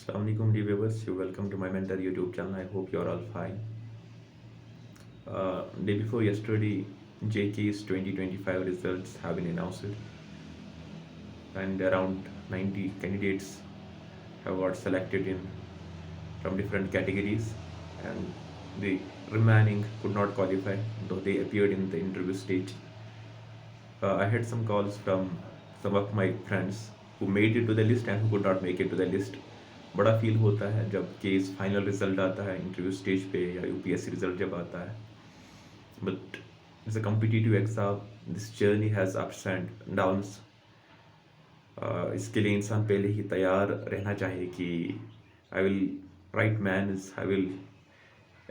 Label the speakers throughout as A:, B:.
A: Assalamualaikum dear viewers, you welcome to my mentor YouTube channel. I hope you're all fine. Day before yesterday, JK's 2025 results have been announced, and around 90 candidates have got selected in from different categories, and the remaining could not qualify, though they appeared in the interview stage. I had some calls from some of my friends who made it to the list and who could not make it to the list. बड़ा feel होता है जब case final result आता है interview stage पे या UPSC result जब आता है. But it's a competitive exam. This journey has ups and downs. इसके लिए इंसान पहले ही तैयार रहना चाहिए कि I will write manners, I will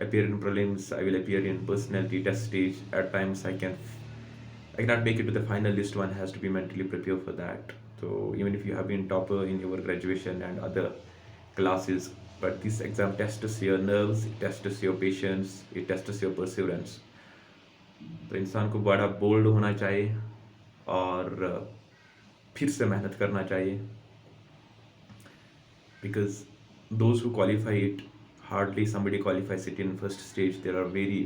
A: appear in prelims, I will appear in personality test stage. At times I cannot make it to the final list. One has to be mentally prepared for that. So even if you have been topper in your graduation and other classes, but this exam tests your nerves, it tests your patience, it tests your perseverance. तो इंसान को बड़ा bold होना चाहिए और फिर से मेहनत करना चाहिए. Because those who qualify it, hardly somebody qualifies it in first stage. There are very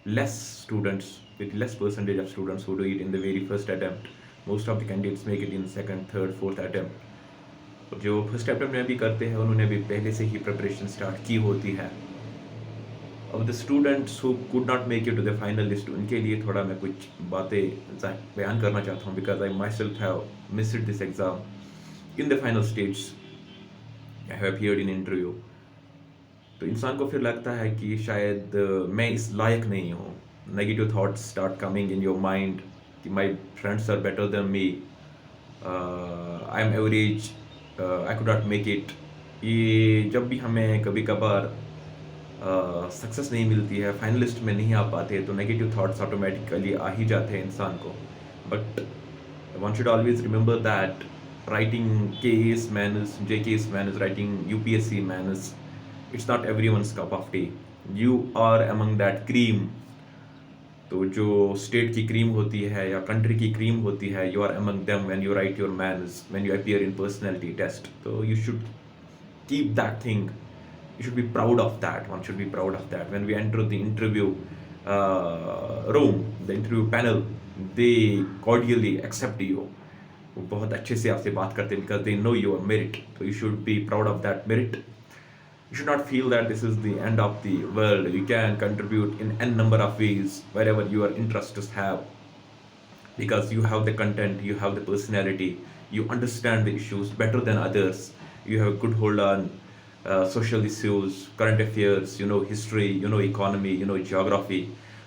A: less students, with less percentage of students who do it in the very first attempt. Most of the candidates make it in second, third, fourth attempt. जो first attempt में भी करते हैं उन्होंने भी पहले से ही preparation start की होती है. अब the students who could not make it to the final list, उनके लिए थोड़ा मैं कुछ बातें बयान करना चाहता हूँ. Because I my self have missed this exam in the final stage. I have appeared in interview. तो इंसान को फिर लगता है कि शायद मैं इस लायक नहीं हूँ. Negative thoughts start coming in your mind कि my friends are better than me, I am average, I could not make it. ये जब भी हमें कभी कभार सक्सेस नहीं मिलती है, फाइनलिस्ट में नहीं आ पाते, तो नेगेटिव थाट्स ऑटोमेटिकली आ ही जाते हैं इंसान को. But one should always remember that writing case manners, JK's manners, writing UPSC manners, it's not everyone's cup of tea. You are among that cream. तो जो स्टेट की क्रीम होती है या कंट्री की क्रीम होती है, you are among them when you write your manners, when you appear in personality test. तो you should keep that thing. You should be proud of that. One should be proud of that. When we enter the interview room, the interview panel, they cordially accept you. वो बहुत अच्छे से आपसे बात करते हैं because they know your merit. So you should be proud of that merit. You should not feel that this is the end of the world. You can contribute in n number of ways wherever your interests have, because you have the content, you have the personality, you understand the issues better than others. You have a good hold on social issues, current affairs, you know history, you know economy, you know geography.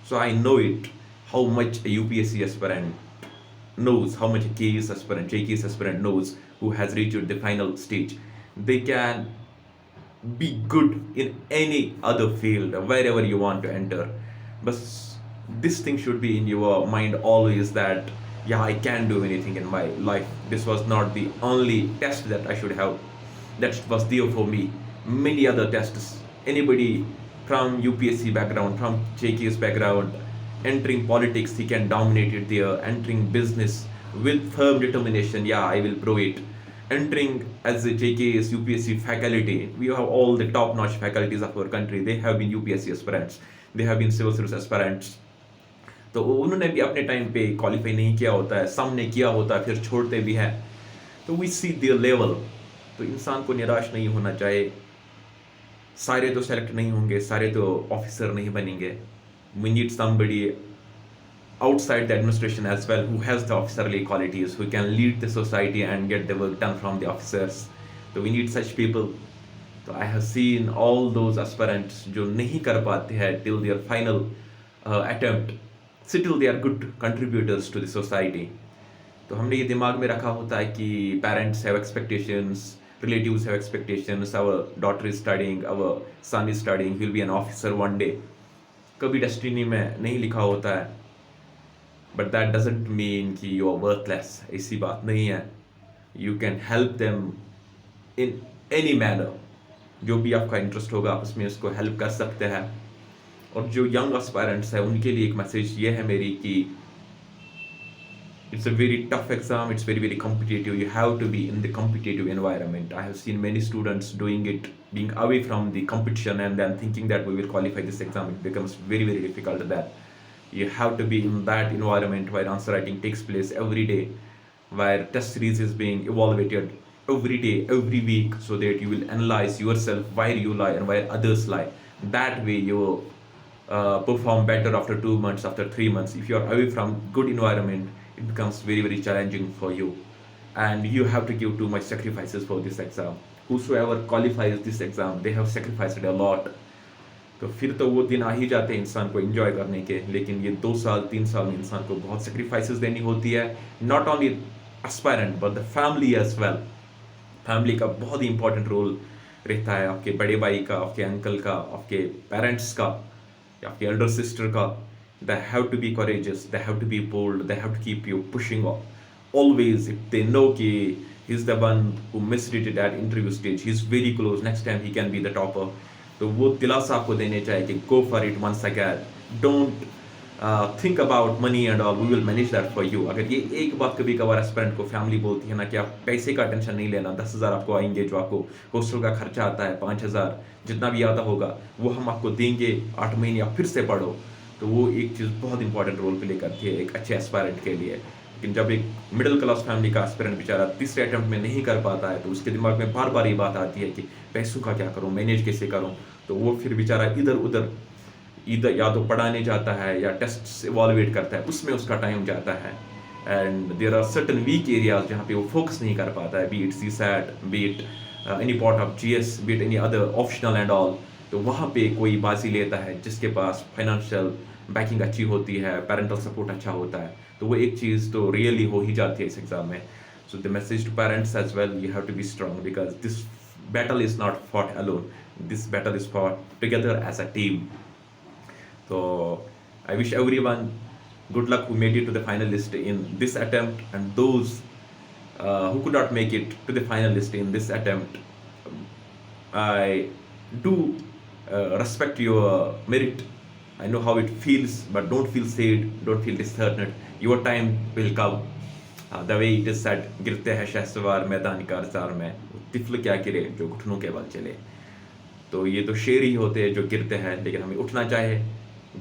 A: So I know it, how much a UPSC aspirant knows, how much a KS aspirant, JKS aspirant knows, who has reached the final stage. They can be good in any other field, wherever you want to enter. But this thing should be in your mind always, that yeah, I can do anything in my life. This was not the only test that I should have, that was there for me. Many other tests. Anybody from UPSC background, from JKS background, entering politics, he can dominate it there. Entering business with firm determination, yeah, I will prove it. Entering as a JKS UPSC faculty, we have all the top-notch faculties of our country. They have been UPSC aspirants. They have been civil service aspirants. तो उन्होंने भी अपने time पे qualify नहीं किया होता है, some ने किया होता है, फिर छोड़ते भी हैं. तो we see their level. तो इंसान को निराश नहीं होना चाहिए. सारे तो सेलेक्ट नहीं होंगे, सारे तो ऑफिसर नहीं बनेंगे. We need somebody outside the administration as well who has the officerly qualities, who can lead the society and get the work done from the officers. So we need such people. So I have seen all those aspirants जो नहीं कर पाते हैं till their final attempt, still they are good contributors to the society. तो हमने ये दिमाग में रखा होता है कि parents have expectations, relatives have expectations, our daughter is studying, our son is studying, he will be an officer one day. कभी डेस्टिनी में नहीं लिखा होता है. बट दैट डजंट मीन कि यू आर वर्थलेस. ऐसी बात नहीं है. You can help them in any manner. जो भी आपका इंटरेस्ट होगा आप उसमें उसको हेल्प कर सकते हैं. और जो यंग एस्पायरेंट्स हैं उनके लिए एक मैसेज ये है मेरी कि It's a very tough exam. It's very competitive. You have to be in the competitive environment. I have seen many students doing it, being away from the competition and then thinking that we will qualify this exam. It becomes very difficult. That you have to be in that environment where answer writing takes place every day, where test series is being evaluated every day, every week, so that you will analyze yourself where you lie and where others lie. That way you will perform better after 2 months, after 3 months. If you are away from good environment, it becomes very challenging for you, and you have to give too much sacrifices for this exam. Whosoever qualifies this exam, they have sacrificed a lot. तो फिर तो वो दिन आ ही जाते हैं इंसान को एंजॉय करने के, लेकिन ये 2 साल 3 साल में इंसान को बहुत सेक्रीफाइसेस देनी होती है, not only aspirant but the family as well. Family का बहुत ही इंपॉर्टेंट रोल रहता है, आपके बड़े भाई का, आपके अंकल का, आपके पेरेंट्स का, या आपके एल्डर सिस्टर का. They have to be courageous, they have to be bold, they have to keep you pushing always. If they know कि he's the one who missed it at interview stage, he's very close, next time he can be the topper. तो वो दिलासा आपको देने चाहिए कि go for it once again, don't think about money and all, we will manage that for you. अगर ये एक बात कभी कभार एस्पिरेंट को फैमिली बोलती है ना कि आप पैसे का टेंशन नहीं लेना, 10,000 आपको आएंगे, जो आपको हॉस्टल का खर्चा आता है 5,000, जितना भी आता होगा वो हम आपको देंगे, 8 महीने आप फिर से पढ़ो. तो वो एक चीज़ बहुत इंपॉर्टेंट रोल प्ले करती है एक अच्छे एस्पायरेंट के लिए. लेकिन जब एक मिडिल क्लास फैमिली का एस्पायरेंट बेचारा तीसरे अटेम्प्ट में नहीं कर पाता है, तो उसके दिमाग में बार बार ये बात आती है कि पैसों का क्या करूँ, मैनेज कैसे करूँ. तो वो फिर बेचारा इधर या तो पढ़ाने जाता है या टेस्ट इवॉल्युएट करता है, उसमें उसका टाइम जाता है. And there are certain weak areas जहाँ पे वो फोकस नहीं कर पाता है, be it CSAT, be it any part of GS, be it any other optional and all. तो वहाँ पे कोई बाजी लेता है जिसके पास फाइनेंशियल बैकिंग अच्छी होती है, पेरेंटल सपोर्ट अच्छा होता है, तो वो एक चीज़ तो रियली हो ही जाती है इस एग्जाम में. So the message to parents as well, you have to be strong because this battle is not fought alone, this battle is fought together as a team. So I wish everyone good luck who made it to the finalist in this attempt, and those who could not make it to the finalist in this attempt, I do respect your merit. I know how it feels, but don't feel sad, don't feel disheartened. Your time will come. The way it is said, गिरते हैं शहसवार मैदान कारज़ार में, तिफल क्या गिरे जो घुटनों के बल चले. तो ये तो शेर ही होते हैं जो गिरते हैं, लेकिन हमें उठना चाहे,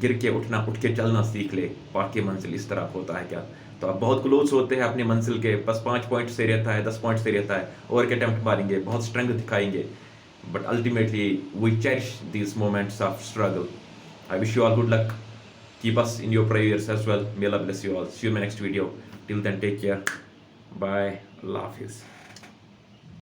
A: गिर के उठना, उठ के चलना सीख ले, बाकी मंजिल इस तरफ होता है क्या. तो आप बहुत क्लोज होते हैं अपनी मंजिल के, बस 5 पॉइंट से रहता है, 10 पॉइंट से रहता है, और के अटेम्प्ट मारेंगे, बहुत स्ट्रेंथ दिखाएंगे, but ultimately we cherish these moments of struggle. I wish you all good luck. Keep us in your prayers as well. May Allah bless you all. See you in my next video. Till then, take care. Bye. Allah Hafiz.